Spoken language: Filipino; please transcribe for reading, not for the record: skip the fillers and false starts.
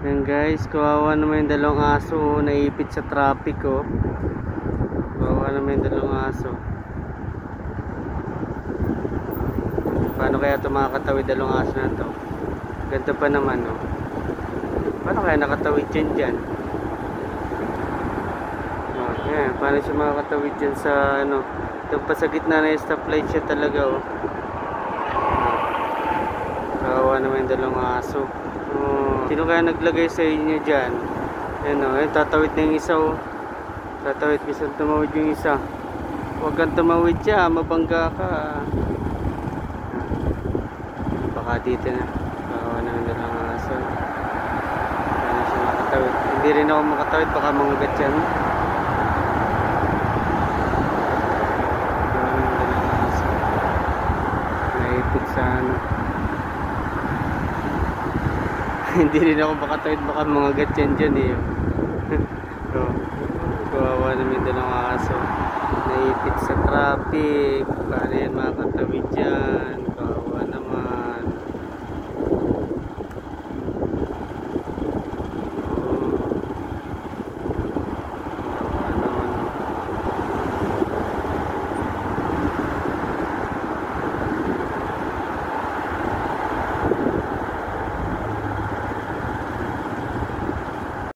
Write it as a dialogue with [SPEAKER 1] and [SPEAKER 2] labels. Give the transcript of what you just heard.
[SPEAKER 1] Yan guys, kawawa naman yung dalawang aso, naipit sa traffic oh. Kawawa naman yung dalawang aso. Paano kaya ito makakatawid dalawang aso na to? Ganda pa naman oh. Paano kaya nakatawid dyan? Oh, yan, paano siya makakatawid dyan sa ano? Ito pa sa gitna na yung stoplight siya talaga oh. Kawawa naman yung dalawang aso. Sino kaya naglagay sa inyo dyan? Yan o, tatawid na yung isa o. Tatawid, gusto tumawid yung isa. Huwag kang tumawid siya, mabangga ka. Baka dito na. Kawawa naman dalawang aso. Paano siya makatawid? Hindi rin ako makatawid, baka mangugat yan. Naipit sa ano. Hindi rin ako makatawid, baka mga gatyan dyan eh. So, kawawa namin dalawang aso. Naipit sa traffic. Paano yan makatawid dyan?